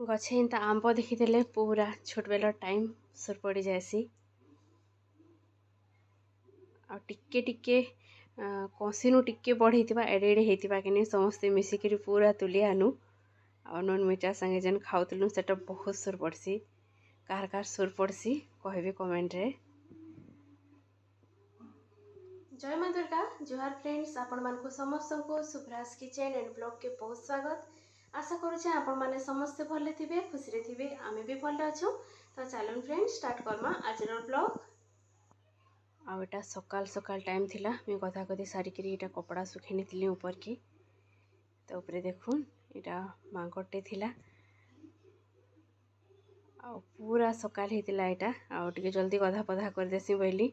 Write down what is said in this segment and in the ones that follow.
ଗଛେ ଏନ୍ତା ଆମ୍ବ ଦେଖିଦେଲେ ପୁରା ଛୋଟ ବେଲର ଟାଇମ୍ ସର ପଡ଼ି ଯାଏସି। ଆଉ ଟିକେ ଟିକେ କଷିନୁ ଟିକେ ବଢ଼ ହେଇଥିବା ଏଡ଼େ ଏଡ଼େ ହେଇଥିବା କି ସମସ୍ତେ ମିଶିକିରି ପୁରା ତୁଲି ଆନୁ। ଆଉ ନୁନ୍ ମିର୍ଚା ସାଙ୍ଗେ ଯେନ୍ ଖାଉଥିଲୁ ସେଟା ବହୁତ ସୁର ପଡ଼୍ସି। କାହାର କାହାର ସୁର ପଡ଼୍ସି କହିବେ କମେଣ୍ଟରେ। जय माँ दुर्गा जुहार फ्रेंड्स, आपण मानकु समस्तको सुभ्रास किचन एंड ब्लॉग के बहुत स्वागत। आशा करूचे आपण माने समस्ते भले थिबे, खुशी रे थिबे, आमे भी भले अछु। तो चलन फ्रेंड्स स्टार्ट करमा आजर ब्लॉग। आ एटा सकाल सकाल टाइम थिला, मैं कथा कथी सारिकरी एटा कपड़ा सुखै नितली ऊपर की। तो ऊपर देखुन एटा मांकटे थिला। आ पूरा सकाल हेतिला एटा, आ टिके जल्दी गधा पधा कर देसी बोली।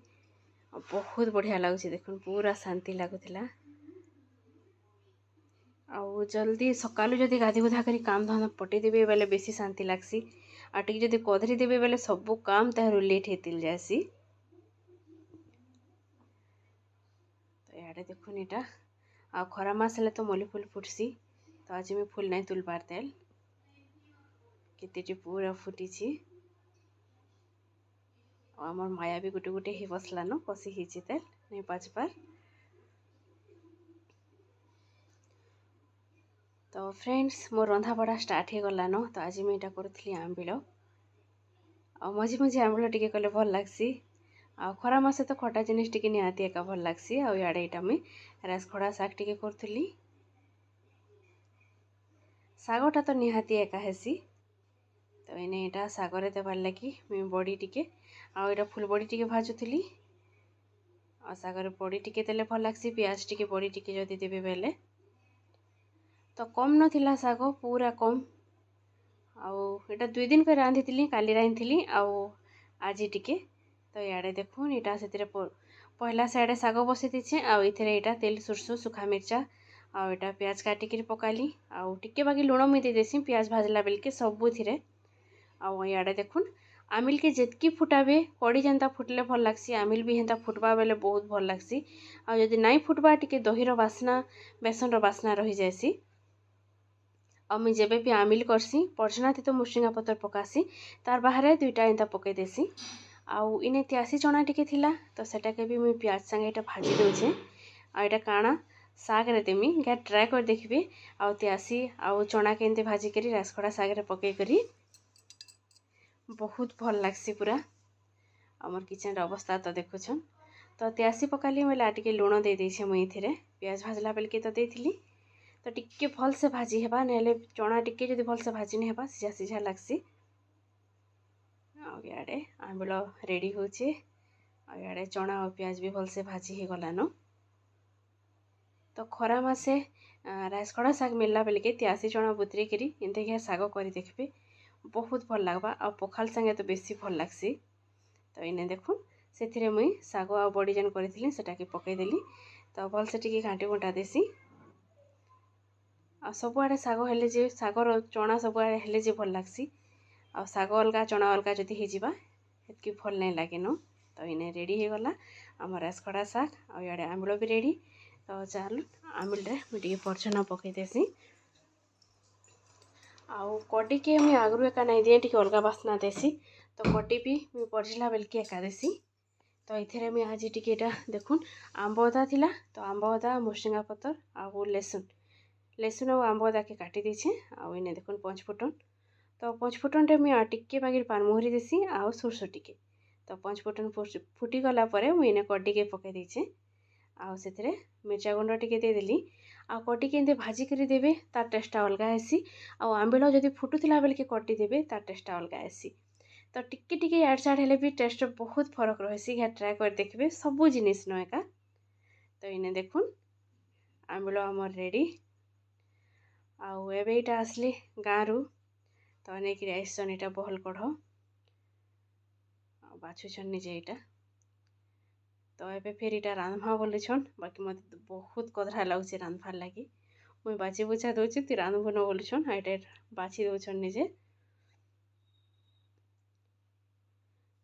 बहुत बढ़िया लगुच देखुन, पूरा शांति लगुला। आउ जल्दी सकालू जदि गाधी गुधा करी काम धाम पटेदेवे बेले बेसी शांति लगसी। आ टिके जदि कधरी देवे बेले सबू काम ताहरू लेट हेतिल जासी। तो याडे देखुन एटा आ खरा मास हेले तो मल्ली फूल फुटसी। तो आज मैं फूल नहीं तुल पारतेल केतेटी पूरा फुटीची। आमर माया भी गुटे गुटे ही बसलानो कसी हिची तेल नहीं पाच पार। तो फ्रेंड्स मोर रंधा बड़ा स्टार्ट हो गलान। तो आज मुझे यहाँ करूँ आंबिल आ मझे मझे आंबिल टिके कले भल लगसी। आ खरा मासे तो खटा जिनिस टिके निहाती एका भल लगसी। आ इआड़े यहाँ मुझे रास खड़ा शाग टिके करूली। शागटा तो निहाती एका हेसी। तो इने यहाँ शागरे देवार लगी मुझे बड़ी टिके आ यहाँ फुल बड़ी टिके भाजुली। आ शागर बड़ी टिके देले भल लगसी, पियाज टिके बड़ी टिके जदि देबे बेले। तो कम नथिला शाग पूरा कम। आउ एटा 2 दिन पे रांधी काली रांधी आउ आज टिके। तो इआड़े देखुन यहाँ से पहला साइड शाग बसई दीछे। आउ इथे यहाँ तेल सुरसु सुखा मिर्चा आउ यहाँ प्याज काटिकी पकाली। आउ टिके बाकी लुण मुई देसी प्याज भाजला बेलके सबू थिरे। आउ इआड़े देखुन आमिल के जेतकी फुटाबे कड़ी जेनता फुटले भल लगसी, आमिल भी हेन्ता फुटबा बेले बहुत भल लगसी। आउ जदि नाई फुटबा टिके दहीर बास्ना बेसन बास्ना रही जाएसी। और मुझे जेबे भी आमिल करसी पड़छनाथी तो मुशिंगा पतर पकासी, तार बाहर 2टा एंता पकई देसी। आउ इने त्यासी चना टिके थिला तो सेटा के भी मुई प्याज संगे एटा भाजी देउछे। आ एटा काଣା साग रे देमी क्या ट्राई कर देखबे। आउ त्यासी आउ चना के एंते भाजी करी रासखड़ा साग रे पकई करी बहुत भल लगसी पूरा। हमर किचन रे अवस्था तो देखुछन। तो त्यासी पकाली मैले टिके लुण दे देछे मुई इथिरे प्याज भाजला बेल के तो देथिली। तो टिके भल से भाजी हेबा नेले चना टिके जदि भल से भाजी नहीं हेबा सीझा सीझा लगसी। आड़े आंबिल रेडी होचे। आड़े चना और प्याज भी भल से भाजी हो गलानो। तो खरा मासे रासखड़ा साग मिलला बेल के त्यासी चना बुतरी करी एंते घे साग करी देखबे बहुत भल लगबा। आ पखाल संगे तो बेसी भल लगसी। तो इने देखुन से मुई साग आ बड़ी जेन करी सेटा के पकई देली। तो भल से टिके घाटी घुंटा देसी। आ सबुआड़े साग हेले जे सागर चना सबुआड़े हेले जे भल लगसी। आ साग अलगा चना अलगा जदि हेजिबा हेतकी भल नहीं लागेनो। तो इने रेडी हो गला आम रासखड़ा साग आ इआड़े आंबिल भी रेडी। तो चल आंबिल रे मुझे परछना पकई देसी। आउ कटी के मुझे आगरू एका नहीं दिए टिके अलगा बास्ना देसी। तो कटी भी मुझे परछला बेल के एका देसी। तो इथे मुझे आज टिके देखुन आंब अदा थिला। तो आंब अदा मुशिंगा पतर आउ लेसुन और आंब अदा के काटी देछे। आउ इने देखुन पंचफुटन। तो पंचफुटन रे मुझे टिके बाकी पानमोहरी देसी आउ सोरसो टिके। तो पंचफुटन फुटी गला परे मुझे इने कटी के पकई देछे। आउ सेथिरे मिर्चा गुंड टिके दे देली। आ कटी के एंते भाजी करी देबे तार टेस्टा अलगा हेसी। आउ आंबिल जदि फुटुथिला बेल के कटी देबे तार टेस्टा अलगा हेसी। तो टिके टिके याड साड हेले भी टेस्ट बहुत फरक रही है। ट्राए कर देखबे सबू जिनिस न एका। तो इने देखुन आंबिल आमर रेडी। आउ एबे इटा आसली गाँरु। तो नहीं आईसन यहाँ बहल कढ़ बाछुछन निजे यहाँ। तो एबे फिर इटा रांधमा बोलुछन बाकी मत बहुत कदरा लगुचे रांधबार लगी। मुई बाची बुछा दूची तु रांधबु न बोलुछन इटा बाछी दौछन निजे।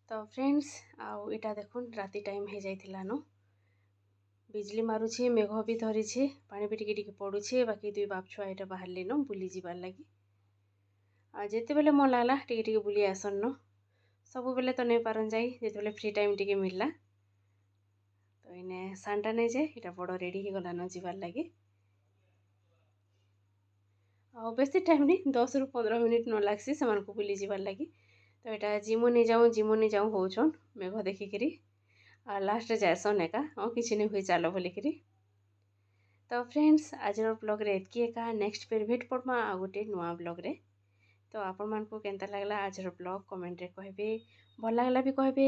तो फ्रेंड्स आउ इटा देखुन राति टाइम हो जाइथिला न बिजली मारुछे मेघ भी धरीछे पानी भी टिके टिके पड़ुछे। बाकी 2 बाप छुआ इटा बाहर लेन बुली जीवार लगी। आ जिते बेले मन लागला टिके बुली आसन न सब बेले तो नहीं पारन जाई जिते बेले फ्री टाइम टिके मिलला तो इने सांटा नहीं जाए इटा बड़ रेडी ही गला न जीवार लगी आ बेसी टाइम नहीं 10 ରୁ 15 मिनिट न लागसी से को बुली जीवार लगी तो यहाँ जिमु नहीं जाऊँ होचन मेघ देखिकी आ लास्ट जाएसन एका हाँ किसी नहीं हुई चाल बोलिकी तो फ्रेंड्स आज ब्लॉग्रे एतकी एका नेक्स्ट फिर भेट पड़मा आ गोटे नुआ ब्लॉग्रे तो आपण मानकु केनता लागला आज ब्लॉग कमेंट रे कहबे भल लागला भी कहबे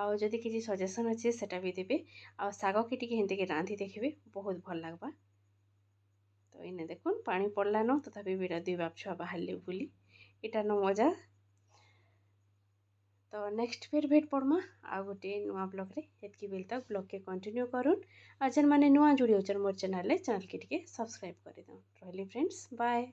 आउ जदि किसी सजेशन अच्छे सेटा भी देबे आ साग के टिके हेंते के रांधि देखबे बहुत भल लागबा तो इने देखुन पानी पड़ला न तथापि बिरा दुई बाप छुआ बाहरले बुली इटा न मजा तो नेक्स्ट फिर भेट पड़मा आ गोटे नुआ ब्लॉग्रे हेतकी बेल तक ब्लॉग के कंटिन्यू करूँ आ जेन माने नुआ जोड़ी होचन मोर चैनल के टिके सब्सक्राइब कर दो रही फ्रेंड्स बाय।